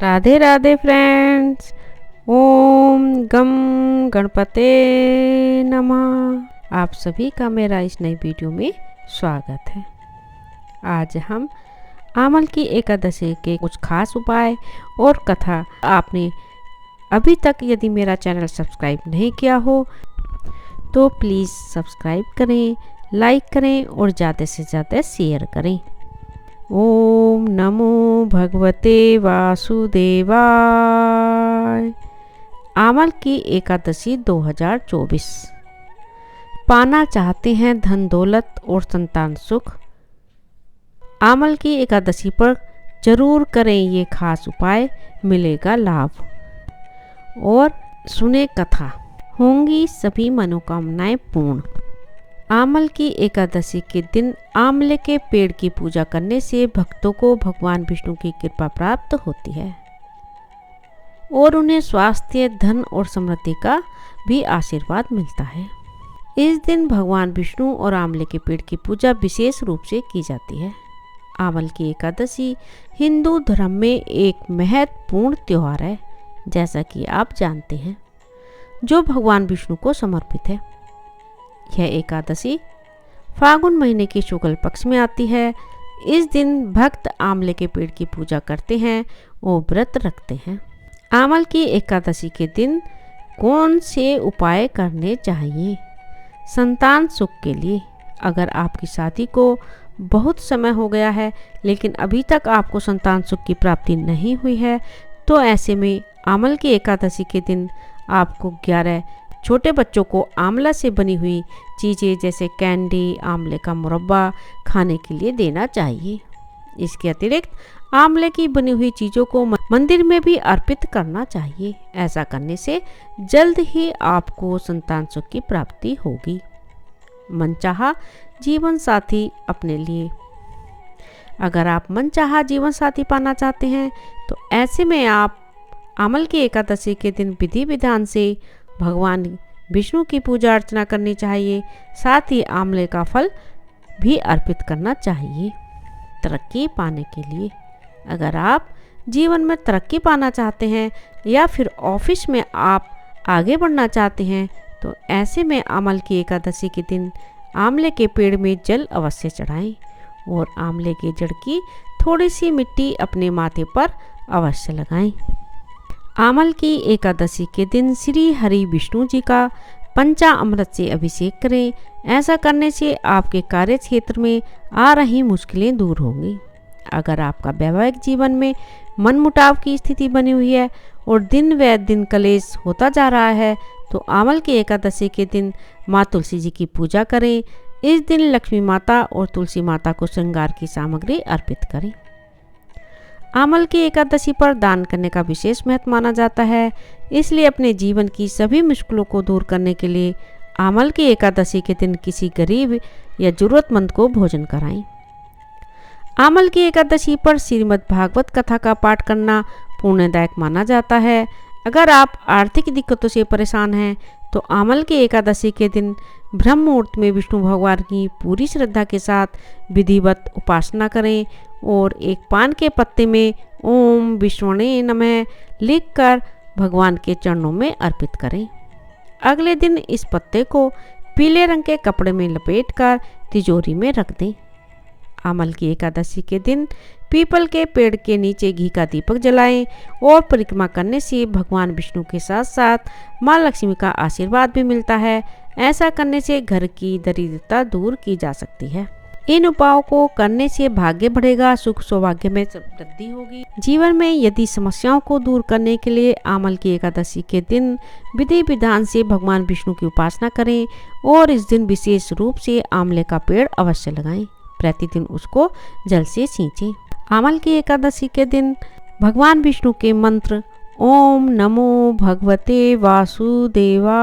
Radhe Radhe friends. ओम गम गणपते नमः। आप सभी का मेरा इस नई वीडियो में स्वागत है। आज हम आमल की एकादशी के कुछ खास उपाय और कथा। आपने अभी तक यदि मेरा चैनल सब्सक्राइब नहीं किया हो तो प्लीज़ सब्सक्राइब करें, लाइक करें और ज़्यादा से ज़्यादा शेयर करें। ओम नमो भगवते वासुदेवाय। आमल की एकादशी 2024। पाना चाहते हैं धन दौलत और संतान सुख? आमल की एकादशी पर जरूर करें ये खास उपाय, मिलेगा लाभ। और सुने कथा, होंगी सभी मनोकामनाएं पूर्ण। आमल की एकादशी के दिन आंवले के पेड़ की पूजा करने से भक्तों को भगवान विष्णु की कृपा प्राप्त होती है और उन्हें स्वास्थ्य, धन और समृद्धि का भी आशीर्वाद मिलता है। इस दिन भगवान विष्णु और आंवले के पेड़ की पूजा विशेष रूप से की जाती है। आमल की एकादशी हिंदू धर्म में एक महत्वपूर्ण त्योहार है, जैसा कि आप जानते हैं, जो भगवान विष्णु को समर्पित है। यह एकादशी फागुन महीने के शुक्ल पक्ष में आती है। इस दिन भक्त आंवले के पेड़ की पूजा करते हैं और व्रत रखते हैं। आमल की एकादशी के दिन कौन से उपाय करने चाहिए? संतान सुख के लिए, अगर आपकी शादी को बहुत समय हो गया है लेकिन अभी तक आपको संतान सुख की प्राप्ति नहीं हुई है, तो ऐसे में आमल की एकादशी के दिन आपको 11 छोटे बच्चों को आंवला से बनी हुई चीज़ें जैसे कैंडी, आंवले का मुरब्बा खाने के लिए देना चाहिए। इसके अतिरिक्त आंवले की बनी हुई चीज़ों को मंदिर में भी अर्पित करना चाहिए। ऐसा करने से जल्द ही आपको संतान सुख की प्राप्ति होगी। मनचाहा जीवन साथी अपने लिए, अगर आप मनचाहा जीवन साथी पाना चाहते हैं तो ऐसे में आप आमल की एकादशी के दिन विधि विधान से भगवान विष्णु की पूजा अर्चना करनी चाहिए। साथ ही आंवले का फल भी अर्पित करना चाहिए। तरक्की पाने के लिए, अगर आप जीवन में तरक्की पाना चाहते हैं या फिर ऑफिस में आप आगे बढ़ना चाहते हैं, तो ऐसे में आमल की एकादशी के दिन आंवले के पेड़ में जल अवश्य चढ़ाएं और आंवले के जड़ की थोड़ी सी मिट्टी अपने माथे पर अवश्य लगाएं। आमल की एकादशी के दिन श्री हरि विष्णु जी का पंचामृत से अभिषेक करें। ऐसा करने से आपके कार्य क्षेत्र में आ रही मुश्किलें दूर होंगी। अगर आपका वैवाहिक जीवन में मनमुटाव की स्थिति बनी हुई है और दिन व दिन कलेश होता जा रहा है, तो आमल की एकादशी के दिन माँ तुलसी जी की पूजा करें। इस दिन लक्ष्मी माता और तुलसी माता को श्रृंगार की सामग्री अर्पित करें। आमल की एकादशी पर दान करने का विशेष महत्व माना जाता है, इसलिए अपने जीवन की सभी मुश्किलों को दूर करने के लिए आमल की एकादशी के दिन किसी गरीब या जरूरतमंद को भोजन कराएं। आमल की एकादशी पर श्रीमद् भागवत कथा का पाठ करना पुण्यदायक माना जाता है। अगर आप आर्थिक दिक्कतों से परेशान हैं तो आमल की एकादशी के दिन ब्रह्म मुहूर्त में विष्णु भगवान की पूरी श्रद्धा के साथ विधिवत उपासना करें और एक पान के पत्ते में ओम विष्णुणे नमः लिखकर भगवान के चरणों में अर्पित करें। अगले दिन इस पत्ते को पीले रंग के कपड़े में लपेटकर तिजोरी में रख दें। आमल की एकादशी के दिन पीपल के पेड़ के नीचे घी का दीपक जलाएं और परिक्रमा करने से भगवान विष्णु के साथ साथ माँ लक्ष्मी का आशीर्वाद भी मिलता है। ऐसा करने से घर की दरिद्रता दूर की जा सकती है। इन उपायों को करने से भाग्य बढ़ेगा, सुख सौभाग्य में वृद्धि होगी। जीवन में यदि समस्याओं को दूर करने के लिए आमल की एकादशी के दिन विधि विधान से भगवान विष्णु की उपासना करें और इस दिन विशेष रूप से आंवले का पेड़ अवश्य लगाएं। प्रतिदिन उसको जल से सींचें। आमल की एकादशी के दिन भगवान विष्णु के मंत्र ओम नमो भगवते वासुदेवाय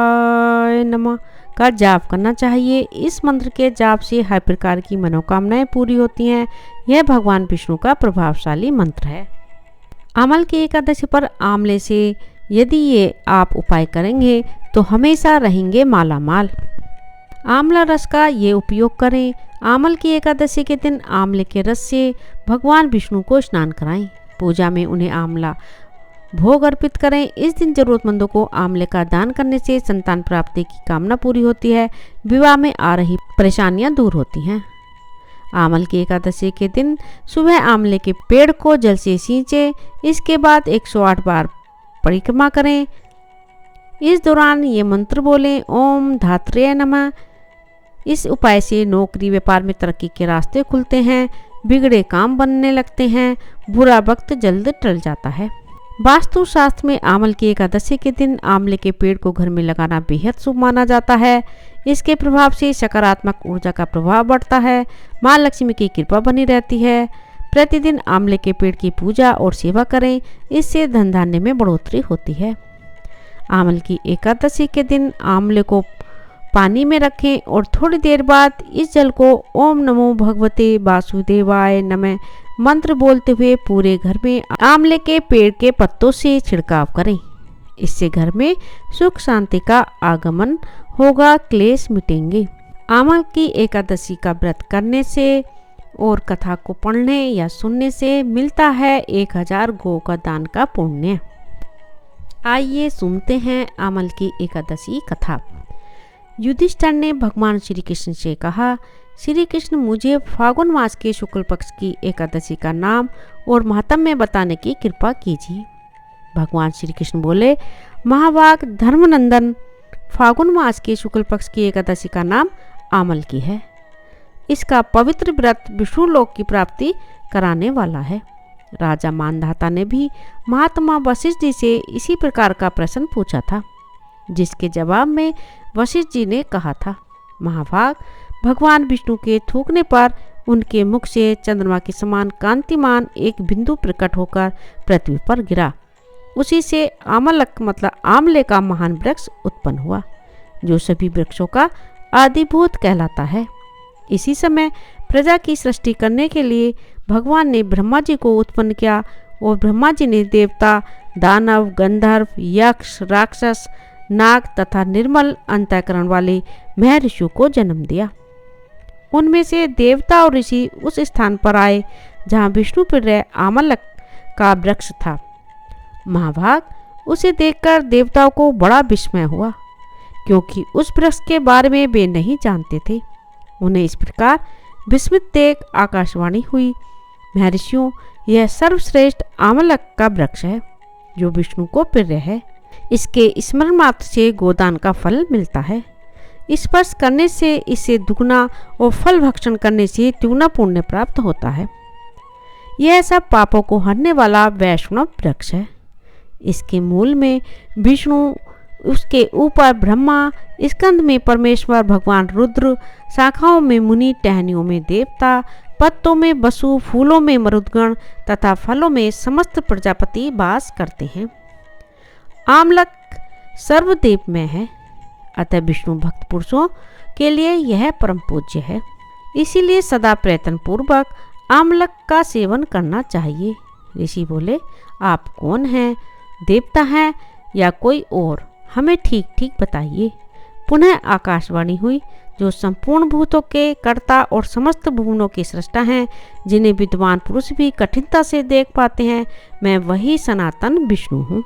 नमः का जाप करना चाहिए। इस मंत्र के जाप से हर प्रकार की मनोकामनाएं पूरी होती हैं। यह भगवान विष्णु का प्रभावशाली मंत्र है। आमल की एकादशी पर आंवले से यदि ये आप उपाय करेंगे तो हमेशा रहेंगे माला माल। आंवला रस का ये उपयोग करें। आमल की एकादशी के दिन आंवले के रस से भगवान विष्णु को स्नान कराएं। पूजा में उन्हें आंवला भोग अर्पित करें। इस दिन जरूरतमंदों को आंवले का दान करने से संतान प्राप्ति की कामना पूरी होती है, विवाह में आ रही परेशानियां दूर होती हैं। आमल की एकादशी के दिन सुबह आंवले के पेड़ को जल से सींचें। इसके बाद 108 बार परिक्रमा करें। इस दौरान ये मंत्र बोलें, ओम धात्रेय नमः। इस उपाय से नौकरी व्यापार में तरक्की के रास्ते खुलते हैं, बिगड़े काम बनने लगते हैं, बुरा वक्त जल्द टल जाता है। वास्तु शास्त्र में आमल की एकादशी के दिन आंवले के पेड़ को घर में लगाना बेहद शुभ माना जाता है। इसके प्रभाव से सकारात्मक ऊर्जा का प्रभाव बढ़ता है, माँ लक्ष्मी की कृपा बनी रहती है। प्रतिदिन आंवले के पेड़ की पूजा और सेवा करें, इससे धन धान्य में बढ़ोतरी होती है। आमल की एकादशी के दिन आंवले को पानी में रखें और थोड़ी देर बाद इस जल को ओम नमो भगवते वासुदेवाय नमः मंत्र बोलते हुए पूरे घर में आंवले के पेड़ के पत्तों से छिड़काव करें। इससे घर में सुख शांति का आगमन होगा, क्लेश मिटेंगे। आमल की एकादशी का व्रत करने से और कथा को पढ़ने या सुनने से मिलता है 1000 गौ का दान का पुण्य। आइए सुनते हैं आमल की एकादशी कथा। युधिष्ठिर ने भगवान श्री कृष्ण से कहा, श्री कृष्ण मुझे फागुन मास के शुक्ल पक्ष की एकादशी का नाम और महात्म्य बताने की कृपा कीजिए। भगवान श्री कृष्ण बोले, महाभाग धर्मनंदन, फागुन मास के शुक्ल पक्ष की एकादशी का नाम आमल की है। इसका पवित्र व्रत विष्णु लोक की प्राप्ति कराने वाला है। राजा मानधाता ने भी महात्मा वशिष्ठ जी से इसी प्रकार का प्रश्न पूछा था, जिसके जवाब में वशिष्ठ जी ने कहा था, महाभाग भगवान विष्णु के थूकने पर उनके मुख से चंद्रमा के समान कांतिमान एक बिंदु प्रकट होकर पृथ्वी पर गिरा। उसी से आमलक मतलब आंवले का महान वृक्ष उत्पन्न हुआ, जो सभी वृक्षों का आदिभूत कहलाता है। इसी समय प्रजा की सृष्टि करने के लिए भगवान ने ब्रह्मा जी को उत्पन्न किया और ब्रह्मा जी ने देवता, दानव, गंधर्व, यक्ष, राक्षस, नाग तथा निर्मल अंतःकरण वाले महर्षियों को जन्म दिया। उनमें से देवता और ऋषि उस स्थान पर आए जहाँ विष्णुप्रिय आमलक का वृक्ष था। महाभाग उसे देखकर देवताओं को बड़ा विस्मय हुआ, क्योंकि उस वृक्ष के बारे में वे नहीं जानते थे। उन्हें इस प्रकार विस्मित देख आकाशवाणी हुई, महर्षियों, यह सर्वश्रेष्ठ आमलक का वृक्ष है, जो विष्णु को प्रिय है। इसके स्मरण मात्र से गोदान का फल मिलता है। स्पर्श करने से इसे दुगना और फल भक्षण करने से तिगुना पुण्य प्राप्त होता है। यह सब पापों को हरने वाला वैष्णव वृक्ष है। इसके मूल में विष्णु, उसके ऊपर ब्रह्मा, स्कंद में परमेश्वर भगवान रुद्र, शाखाओं में मुनि, टहनियों में देवता, पत्तों में वसु, फूलों में मरुदगण तथा फलों में समस्त प्रजापति वास करते हैं। आमलक सर्वदेवमय है, अतः विष्णु भक्त पुरुषों के लिए यह परम पूज्य है। इसीलिए सदा प्रयत्न पूर्वक आमलक का सेवन करना चाहिए। ऋषि बोले, आप कौन हैं, देवता हैं या कोई और, हमें ठीक ठीक बताइए। पुनः आकाशवाणी हुई, जो संपूर्ण भूतों के कर्ता और समस्त भुवनों के सृष्टा हैं, जिन्हें विद्वान पुरुष भी कठिनता से देख पाते हैं, मैं वही सनातन विष्णु हूँ।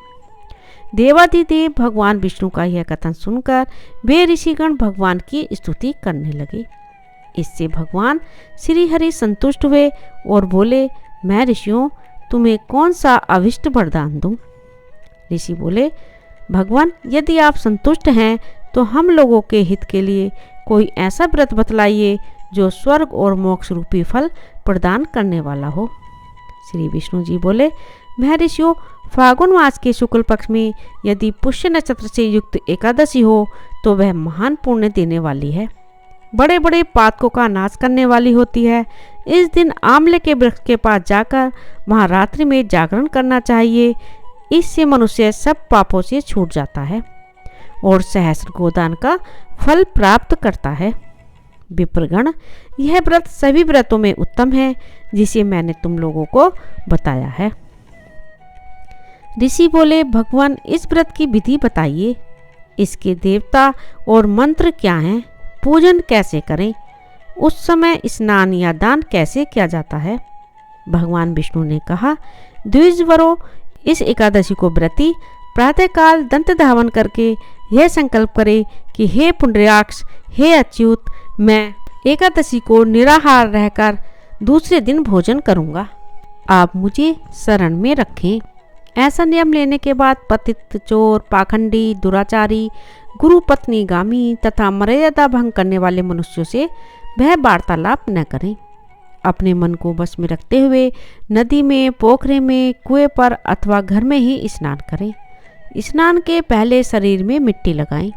देवादिदेव भगवान विष्णु का यह कथन सुनकर वे ऋषिगण भगवान की स्तुति करने लगे। इससे भगवान श्री हरि संतुष्ट हुए और बोले, मैं ऋषियों, तुम्हें कौन सा अभिष्ट वरदान दूं? ऋषि बोले, भगवान, यदि आप संतुष्ट हैं तो हम लोगों के हित के लिए कोई ऐसा व्रत बतलाइए जो स्वर्ग और मोक्ष रूपी फल प्रदान करने वाला हो। श्री विष्णु जी बोले, महर्षियों, फागुन मास के शुक्ल पक्ष में यदि पुष्य नक्षत्र से युक्त एकादशी हो तो वह महान पुण्य देने वाली है, बड़े बड़े पातकों का नाश करने वाली होती है। इस दिन आंवले के वृक्ष के पास जाकर वहाँ रात्रि में जागरण करना चाहिए। इससे मनुष्य सब पापों से छूट जाता है और सहस्र गोदान का फल प्राप्त करता है। विप्रगण, यह व्रत सभी व्रतों में उत्तम है, जिसे मैंने तुम लोगों को बताया है। ऋषि बोले, भगवान, इस व्रत की विधि बताइए। इसके देवता और मंत्र क्या हैं? पूजन कैसे करें? उस समय स्नान या दान कैसे किया जाता है? भगवान विष्णु ने कहा, द्विजवरों, इस एकादशी को व्रती प्रातःकाल दंत धावन करके यह संकल्प करे कि हे पुंडरीकाक्ष, हे अच्युत, मैं एकादशी को निराहार रहकर दूसरे दिन भोजन करूंगा, आप मुझे शरण में रखें। ऐसा नियम लेने के बाद पतित, चोर, पाखंडी, दुराचारी, गुरु पत्नी गामी तथा मर्यादा भंग करने वाले मनुष्यों से वह वार्तालाप न करें। अपने मन को बस में रखते हुए नदी में, पोखरे में, कुएं पर अथवा घर में ही स्नान करें। स्नान के पहले शरीर में मिट्टी लगाएं।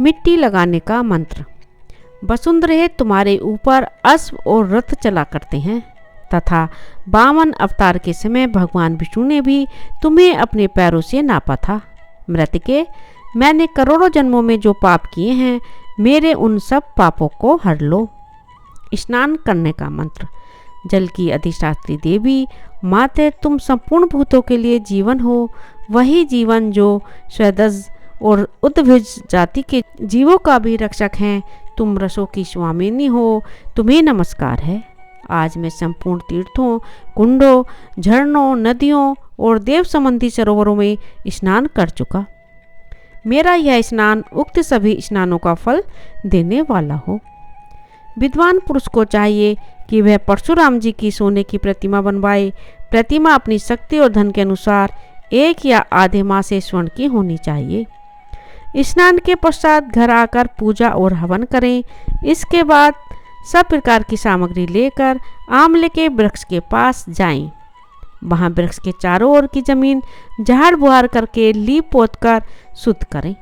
मिट्टी लगाने का मंत्र। वसुंधरे तुम्हारे ऊपर अश्व और रथ चला करते हैं तथा वामन अवतार के समय भगवान विष्णु ने भी तुम्हें अपने पैरों से नापा था। मृतके, मैंने करोड़ों जन्मों में जो पाप किए हैं, मेरे उन सब पापों को हर लो। स्नान करने का मंत्र। जल की अधिष्ठात्री देवी, माते तुम संपूर्ण भूतों के लिए जीवन हो, वही जीवन जो स्वदज और उद्भिज जाति के जीवों का भी रक्षक हैं। तुम रसों की स्वामिनी हो, तुम्हें नमस्कार है। आज मैं संपूर्ण तीर्थों, कुंडों, झरनों, नदियों और देव संबंधी सरोवरों में स्नान कर चुका। मेरा यह स्नान उक्त सभी स्नानों का फल देने वाला हो। विद्वान पुरुष को चाहिए कि वह परशुराम जी की सोने की प्रतिमा बनवाए। प्रतिमा अपनी शक्ति और धन के अनुसार 1 या आधे माह से स्वर्ण की होनी चाहिए। स्नान के पश्चात घर आकर पूजा और हवन करें। इसके बाद सब प्रकार की सामग्री लेकर आंवले के वृक्ष के पास जाएं। वहां वृक्ष के चारों ओर की जमीन झाड़ बुहार करके लीप पोत कर शुद्ध करें।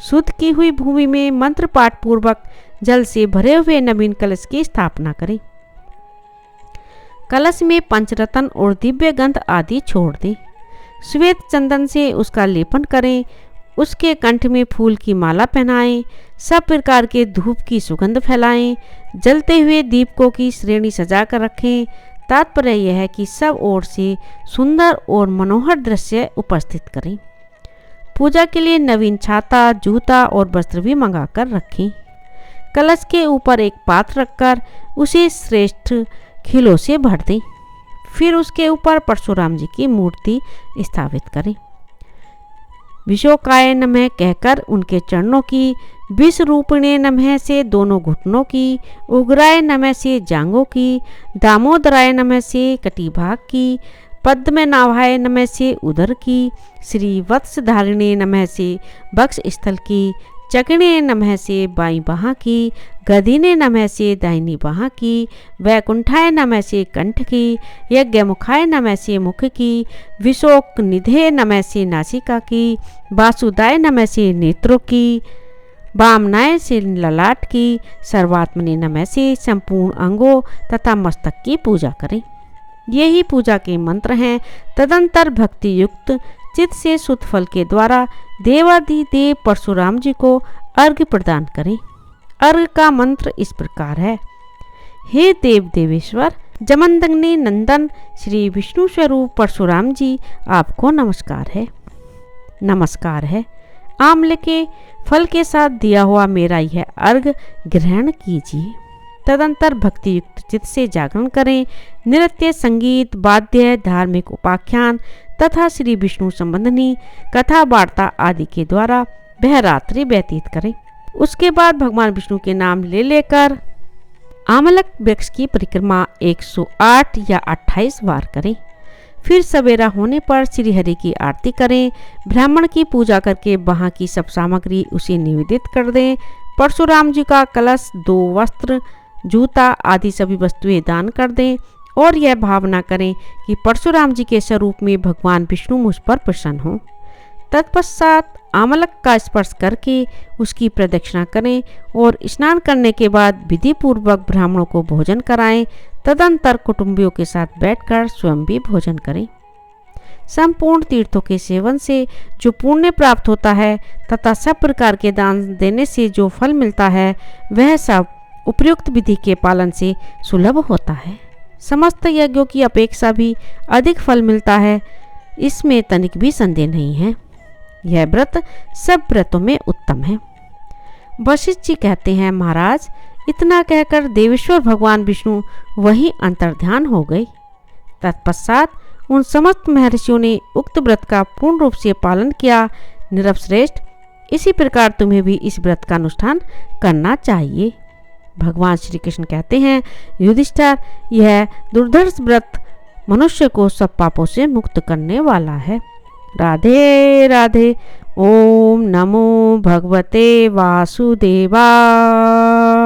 शुद्ध की हुई भूमि में मंत्र पाठ पूर्वक जल से भरे हुए नवीन कलश की स्थापना करें। कलश में पंचरत्न और दिव्य गंध आदि छोड़ दें। श्वेत चंदन से उसका लेपन करें। उसके कंठ में फूल की माला पहनाएं। सब प्रकार के धूप की सुगंध फैलाएं। जलते हुए दीपकों की श्रेणी सजा कर रखें। तात्पर्य यह है कि सब ओर से सुंदर और मनोहर दृश्य उपस्थित करें। पूजा के लिए नवीन छाता, जूता और वस्त्र भी मंगा कर रखें। कलश के ऊपर एक पात्र रखकर उसे श्रेष्ठ खिलों से भर दें। फिर उसके ऊपर परशुराम जी की मूर्ति स्थापित करें। विशोकाय नमः कहकर उनके चरणों की, विष रूपिणे नमः से दोनों घुटनों की, उग्राय नमः से जांघों की, दामोदराय नमः से कटिभाग की, पद्मनाभाय नमः से उदर की, श्री वत्सधारिणे नमः से वक्ष स्थल की, चकणे नमः से बाईं बाह की, गदिने नमः से दाहिनी बाह की, वैकुंठाय नमः से कंठ की, यज्ञमुखाय नमः से मुख की, विशोक निधे नमः से नासिका की, वासुदाय नमः से नेत्रों की, वामनाय से ललाट की, सर्वात्मने नमः से संपूर्ण अंगों तथा मस्तक की पूजा करें। यही पूजा के मंत्र हैं। तदंतर भक्ति युक्त चित्त से शुद्ध फल के द्वारा देवाधिदेव परशुराम जी को अर्घ्य प्रदान करें। अर्घ्य का मंत्र इस प्रकार है। हे देव देवेश्वर, जमदग्नि नंदन श्री विष्णु स्वरूप परशुराम जी, आपको नमस्कार है। नमस्कार है। आंवले के फल के साथ दिया हुआ मेरा यह अर्घ्य ग्रहण कीजिए। तदंतर भक्ति युक्त चित्त से जागरण करें। नृत्य, संगीत, वाद्य, धार्मिक उपाख्यान तथा श्री विष्णु संबंधी कथा वार्ता आदि के द्वारा वह रात्रि व्यतीत करें। उसके बाद भगवान विष्णु के नाम ले लेकर आमलक वृक्ष की परिक्रमा 108 या 28 बार करें। फिर सवेरा होने पर श्री हरि की आरती करें। ब्राह्मण की पूजा करके वहाँ की सब सामग्री उसे निवेदित कर दें। परशुराम जी का कलश, 2 वस्त्र, जूता आदि सभी वस्तुएं दान कर दें और यह भावना करें कि परशुराम जी के स्वरूप में भगवान विष्णु मुझ पर प्रसन्न हो। तत्पश्चात आमलक का स्पर्श करके उसकी प्रदक्षिणा करें और स्नान करने के बाद विधि पूर्वक ब्राह्मणों को भोजन कराएं। तदंतर कुटुंबियों के साथ बैठकर स्वयं भी भोजन करें। संपूर्ण तीर्थों के सेवन से जो पुण्य प्राप्त होता है तथा सब प्रकार के दान देने से जो फल मिलता है, वह सब उपयुक्त विधि के पालन से सुलभ होता है। समस्त यज्ञों की अपेक्षा भी अधिक फल मिलता है, इसमें तनिक भी संदेह नहीं है। यह व्रत सब व्रतों में उत्तम है। वशिष्ठ जी कहते हैं, महाराज, इतना कहकर देवेश्वर भगवान विष्णु वहीं अंतर्ध्यान हो गए। तत्पश्चात उन समस्त महर्षियों ने उक्त व्रत का पूर्ण रूप से पालन किया। नृपश्रेष्ठ, इसी प्रकार तुम्हें भी इस व्रत का अनुष्ठान करना चाहिए। भगवान श्री कृष्ण कहते हैं, युधिष्ठिर, यह दुर्धर्ष व्रत मनुष्य को सब पापों से मुक्त करने वाला है। राधे राधे। ओम नमो भगवते वासुदेवाय।